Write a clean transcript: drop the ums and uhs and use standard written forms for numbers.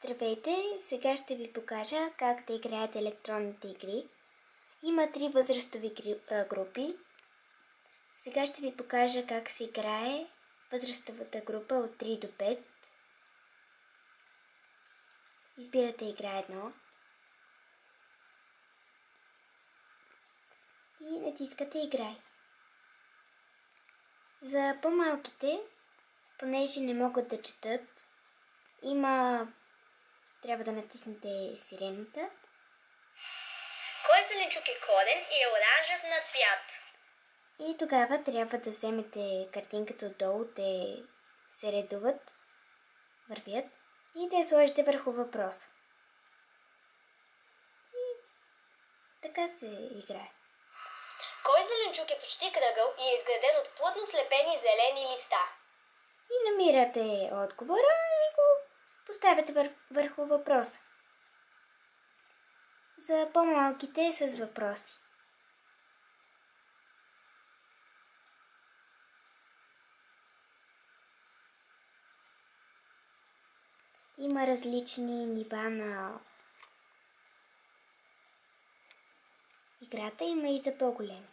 Здравейте! Сега ще ви покажа как да играете електронните игри. Има 3 възрастови групи. Сега ще ви покажа как се играе възрастовата група от 3 до 5. Избирате игра 1 и натискате играй. За по-малките, понеже не могат да четат, трябва да натиснете сирената. Кой зеленчук е коден и е оранжев на цвят? И тогава трябва да вземете картинката отдолу, те се редуват, вървят и да я сложите върху въпроса. И така се играе. Кой зеленчук е почти кръгъл и е изграден от плътно слепени зелени листа? И намирате отговора и го поставяте върху въпроса. За по-малките с въпроси. Има различни нива на играта, има и за по-големи.